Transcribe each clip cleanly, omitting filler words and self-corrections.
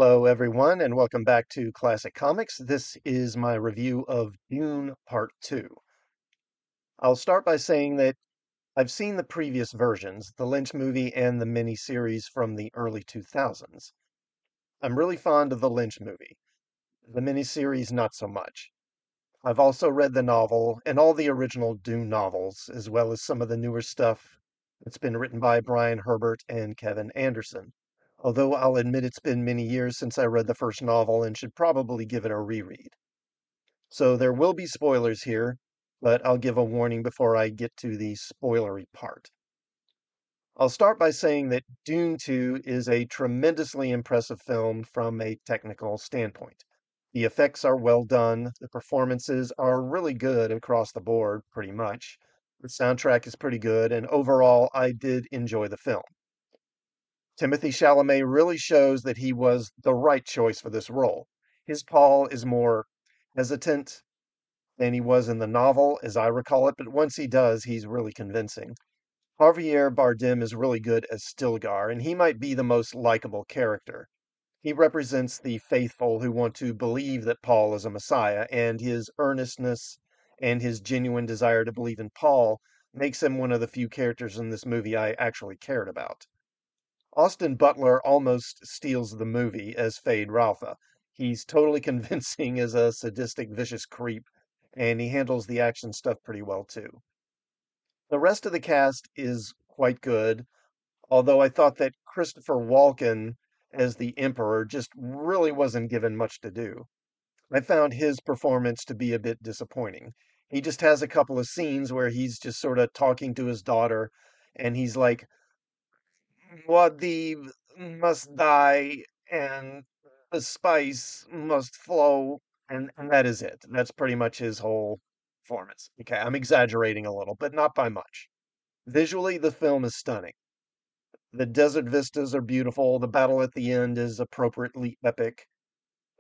Hello, everyone, and welcome back to Classic Comics. This is my review of Dune Part 2. I'll start by saying that I've seen the previous versions, the Lynch movie and the miniseries from the early 2000s. I'm really fond of the Lynch movie, the miniseries not so much. I've also read the novel and all the original Dune novels, as well as some of the newer stuff that's been written by Brian Herbert and Kevin Anderson. Although I'll admit it's been many years since I read the first novel and should probably give it a reread. So there will be spoilers here, but I'll give a warning before I get to the spoilery part. I'll start by saying that Dune 2 is a tremendously impressive film from a technical standpoint. The effects are well done, the performances are really good across the board, pretty much. The soundtrack is pretty good, and overall, I did enjoy the film. Timothy Chalamet really shows that he was the right choice for this role. His Paul is more hesitant than he was in the novel, as I recall it, but once he does, he's really convincing. Javier Bardem is really good as Stilgar, and he might be the most likable character. He represents the faithful who want to believe that Paul is a Messiah, and his earnestness and his genuine desire to believe in Paul makes him one of the few characters in this movie I actually cared about. Austin Butler almost steals the movie as Fade Ralpha. He's totally convincing as a sadistic, vicious creep, and he handles the action stuff pretty well too. The rest of the cast is quite good, although I thought that Christopher Walken as the Emperor just really wasn't given much to do. I found his performance to be a bit disappointing. He just has a couple of scenes where he's just sort of talking to his daughter, and he's like, mua'dib must die, and the spice must flow, and that is it. That's pretty much his whole performance. Okay, I'm exaggerating a little, but not by much. Visually, the film is stunning. The desert vistas are beautiful. The battle at the end is appropriately epic.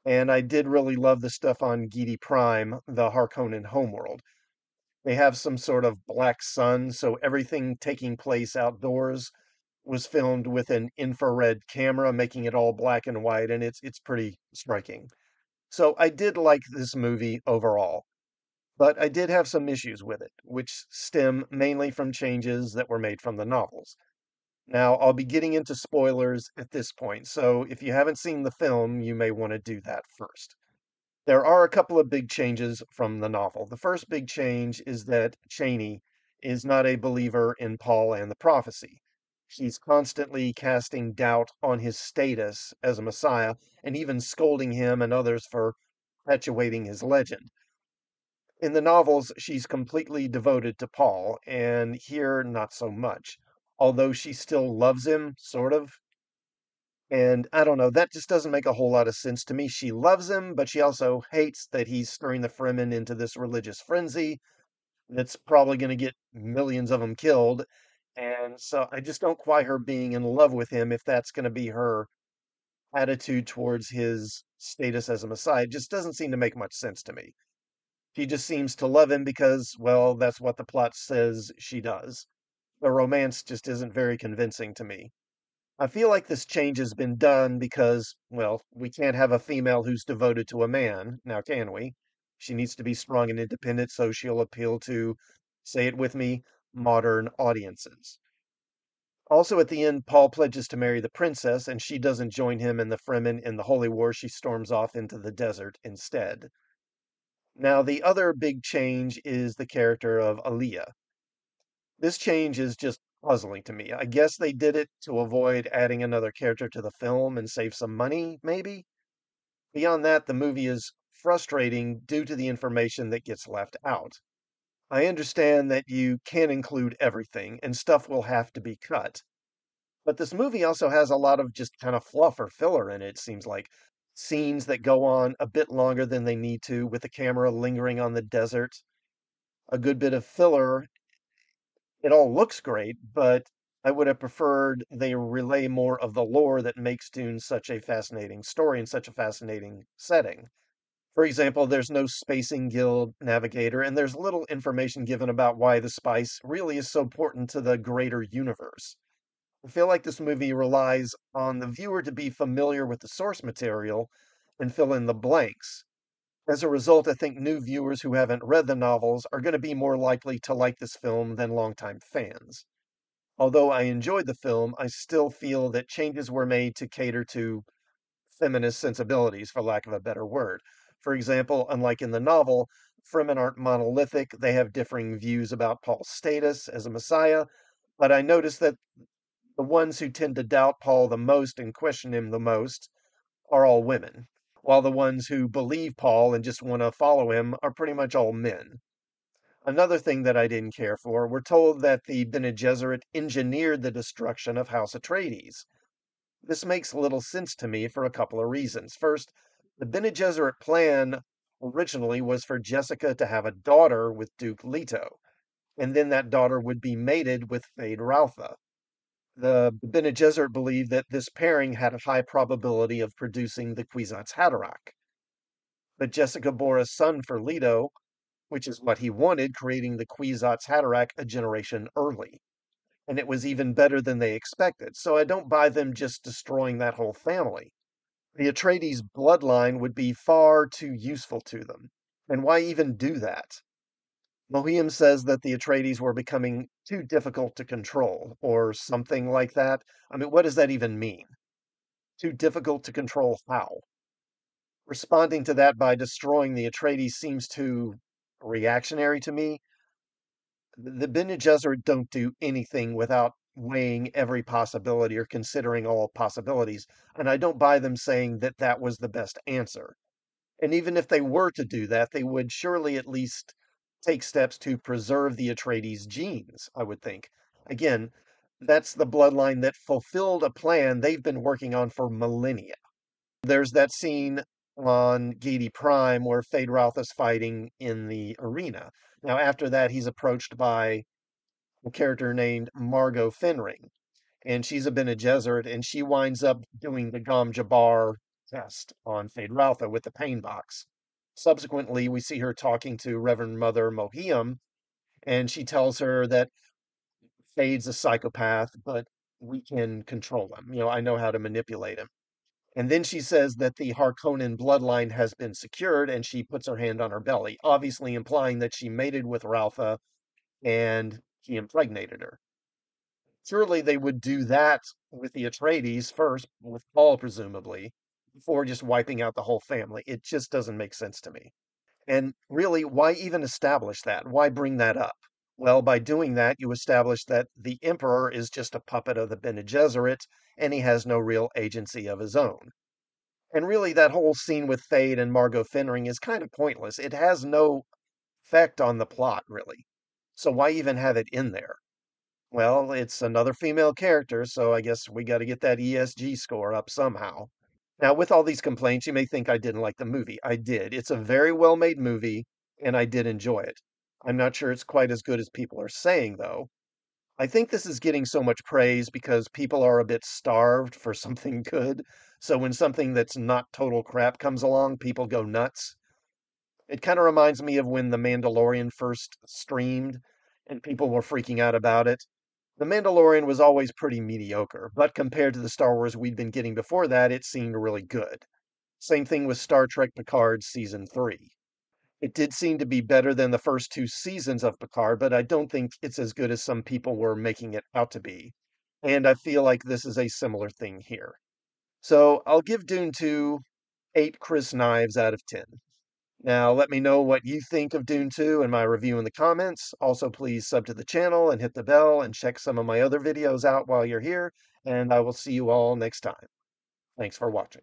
And I did really love the stuff on Giedi Prime, the Harkonnen homeworld. They have some sort of black sun, so everything taking place outdoors was filmed with an infrared camera, making it all black and white, and it's pretty striking. So I did like this movie overall, but I did have some issues with it, which stem mainly from changes that were made from the novels. Now, I'll be getting into spoilers at this point, so if you haven't seen the film, you may want to do that first. There are a couple of big changes from the novel. The first big change is that Cheney is not a believer in Paul and the prophecy. She's constantly casting doubt on his status as a Messiah and even scolding him and others for perpetuating his legend. In the novels, she's completely devoted to Paul, and here, not so much. Although she still loves him, sort of. And I don't know, that just doesn't make a whole lot of sense to me. She loves him, but she also hates that he's stirring the Fremen into this religious frenzy that's probably going to get millions of them killed. And so I just don't quite her being in love with him if that's going to be her attitude towards his status as a Messiah. It just doesn't seem to make much sense to me. She just seems to love him because, well, that's what the plot says she does. The romance just isn't very convincing to me. I feel like this change has been done because, well, we can't have a female who's devoted to a man, now can we? She needs to be strong and independent, so she'll appeal to, say it with me, modern audiences. Also, at the end, Paul pledges to marry the princess, and she doesn't join him and the Fremen in the Holy War. She storms off into the desert instead. Now, the other big change is the character of Aaliyah. This change is just puzzling to me. I guess they did it to avoid adding another character to the film and save some money, maybe? Beyond that, the movie is frustrating due to the information that gets left out. I understand that you can't include everything and stuff will have to be cut. But this movie also has a lot of just kind of fluff or filler in it, it seems like. Scenes that go on a bit longer than they need to, with the camera lingering on the desert. A good bit of filler. It all looks great, but I would have preferred they relay more of the lore that makes Dune such a fascinating story and such a fascinating setting. For example, there's no Spacing Guild navigator, and there's little information given about why the spice really is so important to the greater universe. I feel like this movie relies on the viewer to be familiar with the source material and fill in the blanks. As a result, I think new viewers who haven't read the novels are going to be more likely to like this film than longtime fans. Although I enjoyed the film, I still feel that changes were made to cater to feminist sensibilities, for lack of a better word. For example, unlike in the novel, Fremen aren't monolithic, they have differing views about Paul's status as a messiah, but I noticed that the ones who tend to doubt Paul the most and question him the most are all women, while the ones who believe Paul and just want to follow him are pretty much all men. Another thing that I didn't care for, we're told that the Bene Gesserit engineered the destruction of House Atreides. This makes little sense to me for a couple of reasons. First, the Bene Gesserit plan originally was for Jessica to have a daughter with Duke Leto, and then that daughter would be mated with feyd'. The Bene Gesserit believed that this pairing had a high probability of producing the Kwisatz Haderach. But Jessica bore a son for Leto, which is what he wanted, creating the Kwisatz Haderach a generation early. And it was even better than they expected, so I don't buy them just destroying that whole family. The Atreides bloodline would be far too useful to them. And why even do that? Mohiam says that the Atreides were becoming too difficult to control, or something like that. I mean, what does that even mean? Too difficult to control how? Responding to that by destroying the Atreides seems too reactionary to me. The Bene Gesserit don't do anything without weighing every possibility or considering all possibilities, and I don't buy them saying that that was the best answer. And even if they were to do that, they would surely at least take steps to preserve the Atreides genes, I would think. Again, that's the bloodline that fulfilled a plan they've been working on for millennia. There's that scene on Gedi Prime where feyd' is fighting in the arena. Now, after that, he's approached by a character named Margot Fenring, and she's a Bene Gesserit, and she winds up doing the Gom Jabbar test on feyd' with the pain box. Subsequently, we see her talking to Reverend Mother Mohiam, and she tells her that Fade's a psychopath, but we can control him. I know how to manipulate him. And then she says that the Harkonnen bloodline has been secured, and she puts her hand on her belly, obviously implying that she mated with Ralpha and he impregnated her. Surely they would do that with the Atreides first, with Paul presumably, before just wiping out the whole family. It just doesn't make sense to me. And really, why even establish that? Why bring that up? Well, by doing that, you establish that the Emperor is just a puppet of the Bene Gesserit, and he has no real agency of his own. And really, that whole scene with Thade and Margot Fenring is kind of pointless. It has no effect on the plot, really. So why even have it in there? Well, it's another female character, so I guess we got to get that ESG score up somehow. Now, with all these complaints, you may think I didn't like the movie. I did. It's a very well made movie, and I did enjoy it. I'm not sure it's quite as good as people are saying, though. I think this is getting so much praise because people are a bit starved for something good. So when something that's not total crap comes along, people go nuts. It kind of reminds me of when The Mandalorian first streamed and people were freaking out about it. The Mandalorian was always pretty mediocre, but compared to the Star Wars we'd been getting before that, it seemed really good. Same thing with Star Trek Picard Season 3. It did seem to be better than the first two seasons of Picard, but I don't think it's as good as some people were making it out to be. And I feel like this is a similar thing here. So I'll give Dune 2 8 Chris Knives out of 10. Now, let me know what you think of Dune 2 in my review in the comments. Also, please sub to the channel and hit the bell and check some of my other videos out while you're here. And I will see you all next time. Thanks for watching.